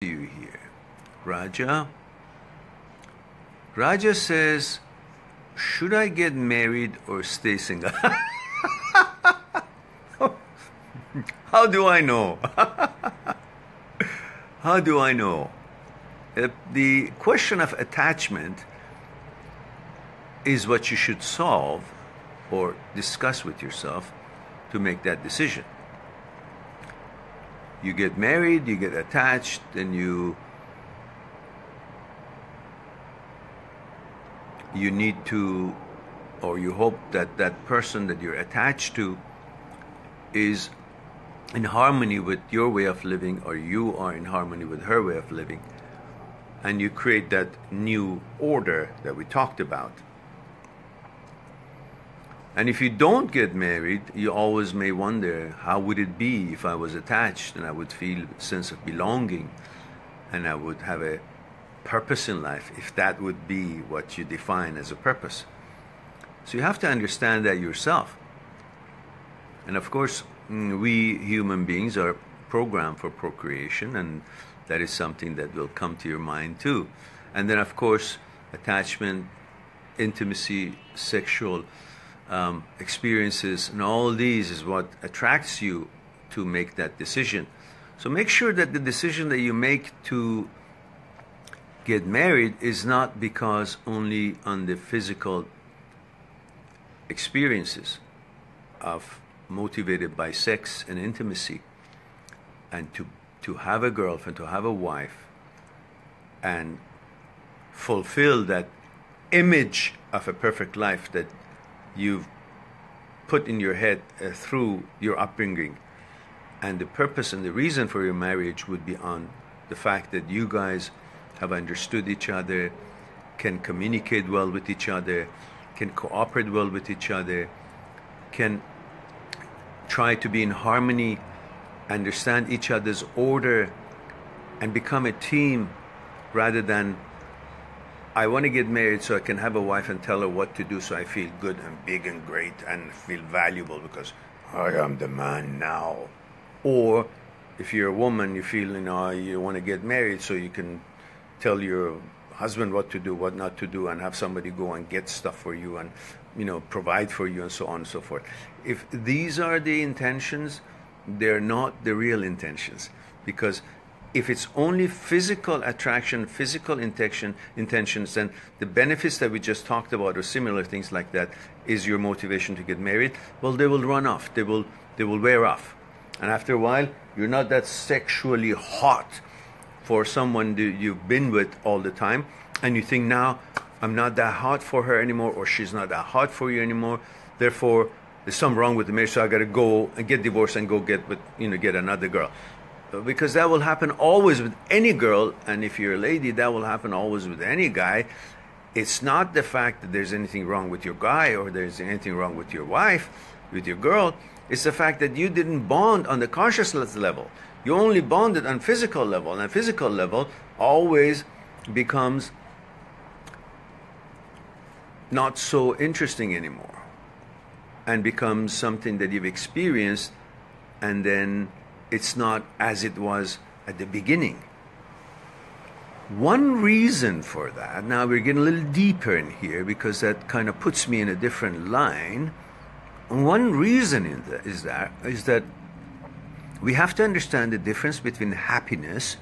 you here. Raja. Raja says, should I get married or stay single? How do I know? How do I know? The question of attachment is what you should solve or discuss with yourself to make that decision. You get married, you get attached, and you need to, or you hope that that person that you're attached to is in harmony with your way of living, or you are in harmony with her way of living, and you create that new order that we talked about. And if you don't get married, you always may wonder, how would it be if I was attached and I would feel a sense of belonging and I would have a purpose in life, if that would be what you define as a purpose. So you have to understand that yourself. And of course, we human beings are programmed for procreation, and that is something that will come to your mind too. And then of course, attachment, intimacy, sexual experiences, and all these is what attracts you to make that decision. So make sure that the decision that you make to get married is not because only on the physical experiences of motivated by sex and intimacy, and to have a girlfriend, to have a wife, and fulfill that image of a perfect life that you've put in your head through your upbringing. And the purpose and the reason for your marriage would be on the fact that you guys have understood each other, can communicate well with each other, can cooperate well with each other, can try to be in harmony, understand each other's order, and become a team, rather than I want to get married so I can have a wife and tell her what to do so I feel good and big and great and feel valuable because I am the man now. Or if you're a woman, you feel, you want to get married so you can tell your husband what to do, what not to do, and have somebody go and get stuff for you and, provide for you and so on and so forth. If these are the intentions, they're not the real intentions. Because if it's only physical attraction, physical intentions, then the benefits that we just talked about or similar things like that is your motivation to get married, well, they will run off. They will wear off. And after a while, you're not that sexually hot for someone you've been with all the time, and you think, now I'm not that hot for her anymore, or she's not that hot for you anymore, therefore there's something wrong with the marriage, so I got to go and get divorced and go get another girl. Because that will happen always with any girl, and if you're a lady, that will happen always with any guy. It's not the fact that there's anything wrong with your guy or there's anything wrong with your wife, with your girl. It's the fact that you didn't bond on the consciousness level. You only bonded on physical level, and physical level always becomes not so interesting anymore and becomes something that you've experienced, and then it's not as it was at the beginning. One reason for that, now we're getting a little deeper in here because that kind of puts me in a different line. One reason is that we have to understand the difference between happiness,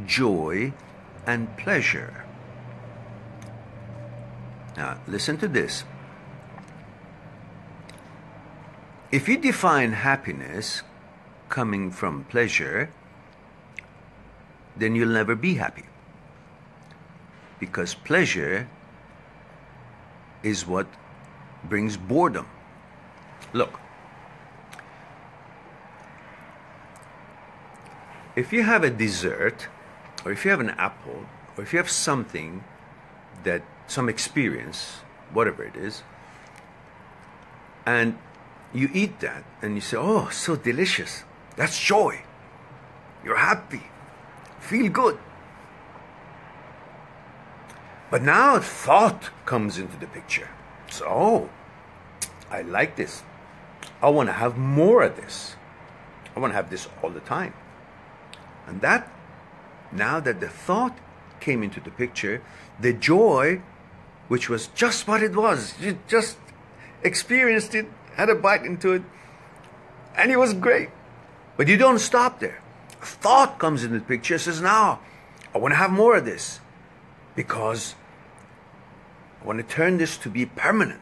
joy, and pleasure. Now, listen to this. If you define happiness coming from pleasure, then you'll never be happy. Because pleasure is what brings boredom. Look, if you have a dessert, or if you have an apple, or if you have something some experience, whatever it is, and you eat that, and you say, oh, so delicious. That's joy. You're happy. Feel good. But now thought comes into the picture. So, oh, I like this. I want to have more of this. I want to have this all the time. And that Now that the thought came into the picture, the joy, which was just what it was, you just experienced it, had a bite into it, and it was great. But you don't stop there. A thought comes into the picture, says, now, I want to have more of this, because I want to turn this to be permanent.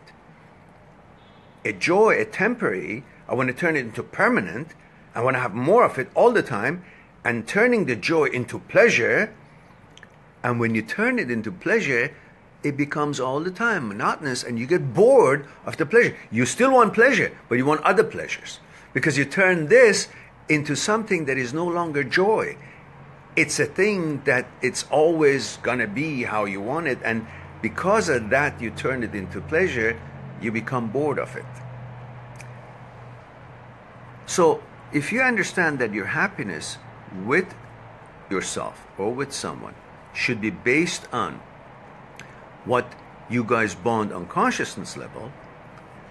A joy, a temporary, I want to turn it into permanent. I want to have more of it all the time, and turning the joy into pleasure. And when you turn it into pleasure, it becomes all the time monotonous, and you get bored of the pleasure. You still want pleasure, but you want other pleasures, because you turn this into something that is no longer joy. It's a thing that it's always gonna be how you want it, and because of that you turn it into pleasure, you become bored of it. So if you understand that your happiness with yourself or with someone should be based on what you guys bond on consciousness level,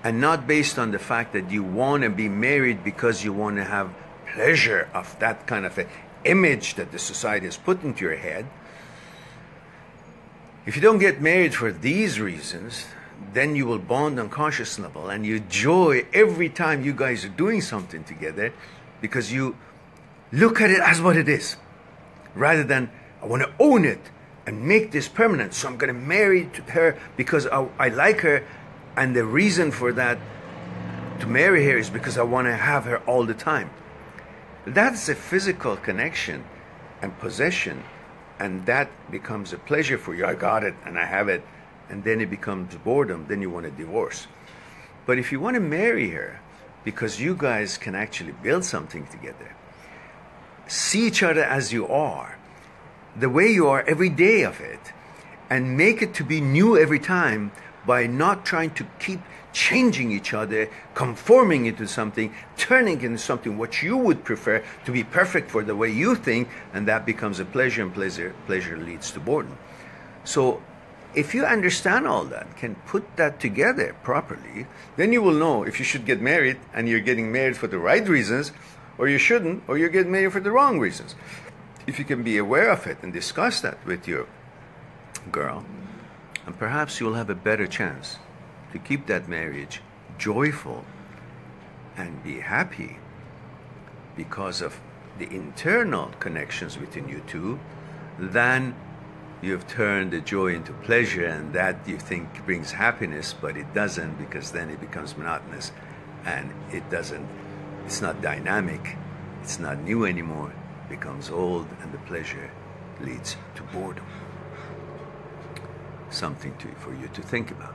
and not based on the fact that you want to be married because you want to have pleasure of that kind of a image that the society has put into your head. If you don't get married for these reasons, then you will bond on conscious level, and you enjoy every time you guys are doing something together, because you look at it as what it is, rather than I want to own it and make this permanent, so I'm going to marry her because I like her, and the reason for that to marry her is because I want to have her all the time. That's a physical connection and possession, and that becomes a pleasure for you. I got it and I have it, and then it becomes boredom. Then you want to divorce. But if you want to marry her because you guys can actually build something together, see each other as you are, the way you are every day of it, and make it to be new every time by not trying to keep changing each other, conforming into something, turning into something what you would prefer to be perfect for the way you think, and that becomes a pleasure, and pleasure leads to boredom. So if you understand all that, can put that together properly, then you will know if you should get married, and you're getting married for the right reasons, or you shouldn't, or you're getting married for the wrong reasons. If you can be aware of it and discuss that with your girl, and perhaps you'll have a better chance to keep that marriage joyful and be happy because of the internal connections between you two, than you've turned the joy into pleasure, and that you think brings happiness, but it doesn't, because then it becomes monotonous, and it's not dynamic, it's not new anymore, it becomes old, and the pleasure leads to boredom. Something for you to think about.